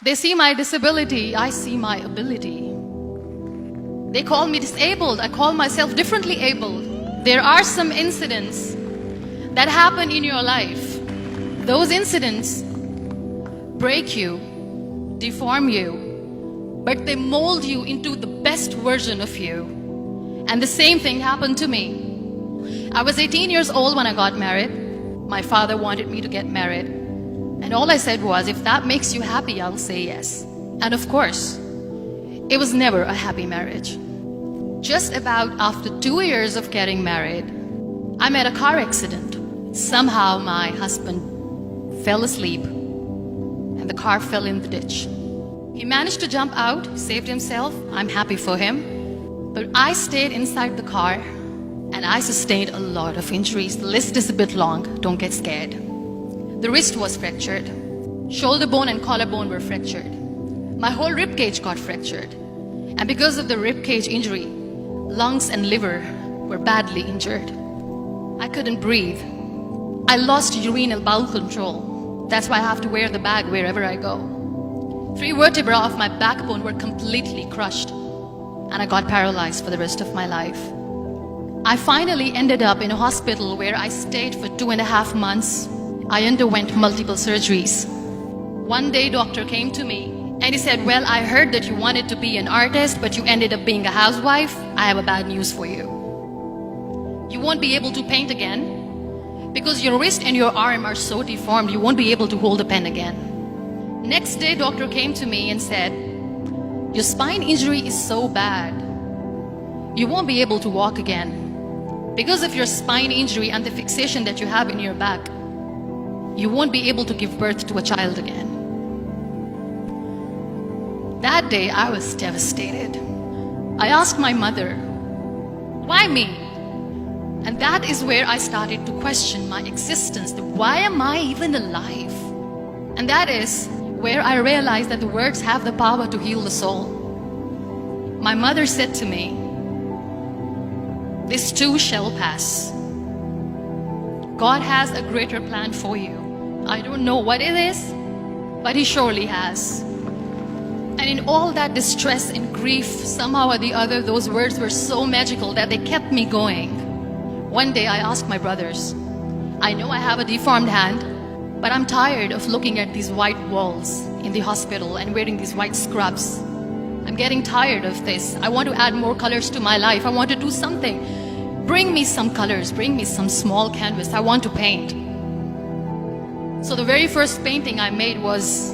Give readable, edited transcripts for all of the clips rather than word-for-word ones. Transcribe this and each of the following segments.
They see my disability, I see my ability. They call me disabled, I call myself differently abled. There are some incidents that happen in your life. Those incidents break you, deform you, but they mold you into the best version of you. And the same thing happened to me. I was 18 years old when I got married. My father wanted me to get married. And all I said was, if that makes you happy, I'll say yes. And of course, it was never a happy marriage. Just about after 2 years of getting married, I met a car accident. Somehow my husband fell asleep and the car fell in the ditch. He managed to jump out, saved himself. I'm happy for him. But I stayed inside the car and I sustained a lot of injuries. The list is a bit long, don't get scared. The wrist was fractured. Shoulder bone and collarbone were fractured. My whole rib cage got fractured. And because of the rib cage injury, lungs and liver were badly injured. I couldn't breathe. I lost urinary bowel control. That's why I have to wear the bag wherever I go. 3 vertebrae of my backbone were completely crushed. And I got paralyzed for the rest of my life. I finally ended up in a hospital where I stayed for 2.5 months. I underwent multiple surgeries. One day, doctor came to me and he said, well, I heard that you wanted to be an artist, but you ended up being a housewife. I have a bad news for you. You won't be able to paint again because your wrist and your arm are so deformed, you won't be able to hold a pen again. Next day, doctor came to me and said, your spine injury is so bad, you won't be able to walk again. Because of your spine injury and the fixation that you have in your back, you won't be able to give birth to a child again. That day, I was devastated. I asked my mother, why me? And that is where I started to question my existence. Why am I even alive? And that is where I realized that the words have the power to heal the soul. My mother said to me, this too shall pass. God has a greater plan for you. I don't know what it is, but He surely has. And in all that distress and grief, somehow or the other, those words were so magical that they kept me going. One day I asked my brothers, I know I have a deformed hand, but I'm tired of looking at these white walls in the hospital and wearing these white scrubs. I'm getting tired of this. I want to add more colors to my life. I want to do something. Bring me some colors, bring me some small canvas. I want to paint. So the very first painting I made was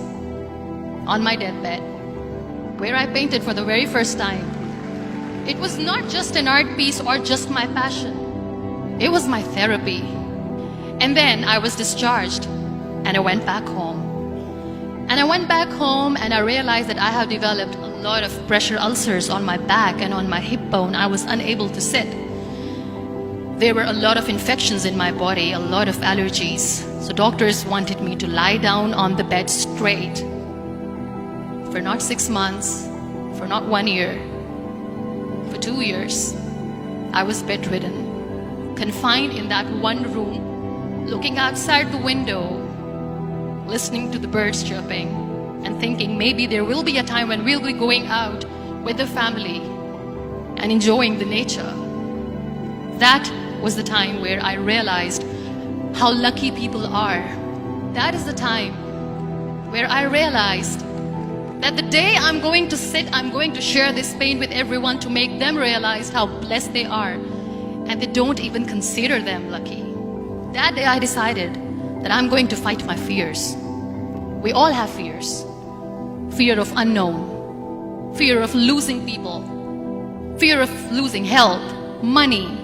on my deathbed, where I painted for the very first time. It was not just an art piece or just my passion. It was my therapy. And then I was discharged and I went back home. And I went back home and I realized that I have developed a lot of pressure ulcers on my back and on my hip bone. I was unable to sit. There were a lot of infections in my body, a lot of allergies. So doctors wanted me to lie down on the bed straight for not 6 months, for not 1 year, for 2 years. I was bedridden, confined in that one room, looking outside the window, listening to the birds chirping and thinking maybe there will be a time when we'll be going out with the family and enjoying the nature. That was the time where I realized how lucky people are. That is the time where I realized that the day I'm going to sit, I'm going to share this pain with everyone to make them realize how blessed they are, and they don't even consider them lucky. That day I decided that I'm going to fight my fears. We all have fears. Fear of unknown, fear of losing people, fear of losing health, money.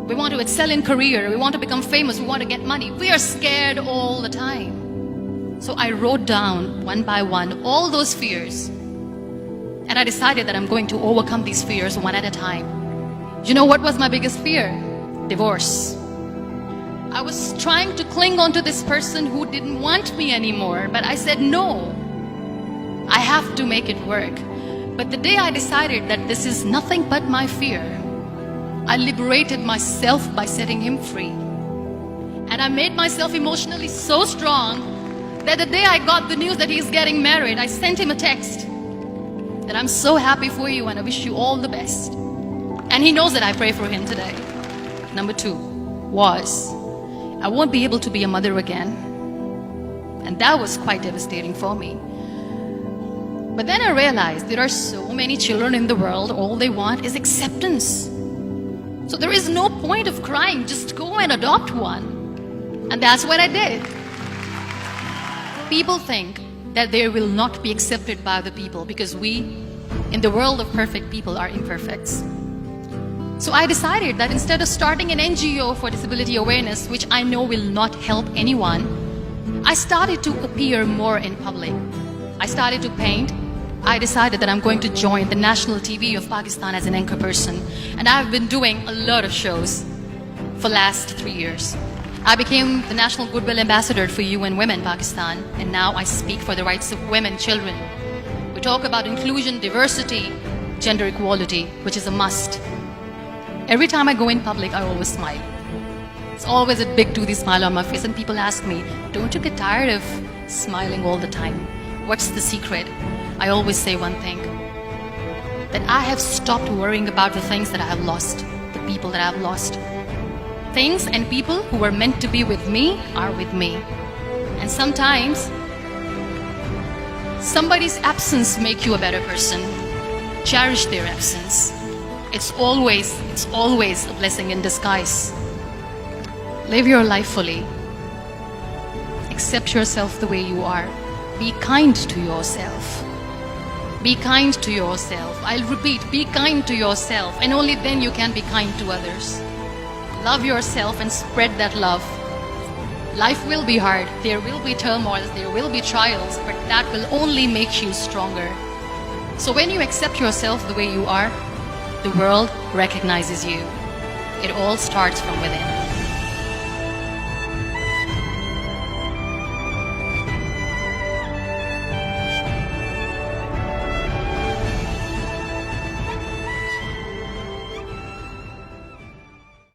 We want to excel in career, we want to become famous, we want to get money. We are scared all the time. So I wrote down one by one all those fears. And I decided that I'm going to overcome these fears one at a time. You know what was my biggest fear? Divorce. I was trying to cling on to this person who didn't want me anymore, but I said no. I have to make it work. But the day I decided that this is nothing but my fear, I liberated myself by setting him free. And I made myself emotionally so strong that the day I got the news that he's getting married, I sent him a text that I'm so happy for you and I wish you all the best. And he knows that I pray for him today. Number 2 was, I won't be able to be a mother again. And that was quite devastating for me. But then I realized there are so many children in the world, all they want is acceptance. So there is no point of crying, just go and adopt one. And that's what I did. People think that they will not be accepted by the people because we, in the world of perfect people, are imperfects. So I decided that instead of starting an NGO for disability awareness, which I know will not help anyone, I started to appear more in public. I started to paint. I decided that I'm going to join the national TV of Pakistan as an anchor person. And I've been doing a lot of shows for the last 3 years. I became the National Goodwill Ambassador for UN Women Pakistan, and now I speak for the rights of women, children. We talk about inclusion, diversity, gender equality, which is a must. Every time I go in public, I always smile. It's always a big toothy smile on my face, and people ask me, don't you get tired of smiling all the time? What's the secret? I always say one thing, that I have stopped worrying about the things that I have lost, the people that I have lost. Things and people who were meant to be with me are with me. And sometimes, somebody's absence makes you a better person. Cherish their absence. It's always a blessing in disguise. Live your life fully. Accept yourself the way you are. Be kind to yourself. Be kind to yourself. I'll repeat, be kind to yourself, and only then you can be kind to others. Love yourself and spread that love. Life will be hard. There will be turmoils, there will be trials, but that will only make you stronger. So when you accept yourself the way you are, the world recognizes you. It all starts from within.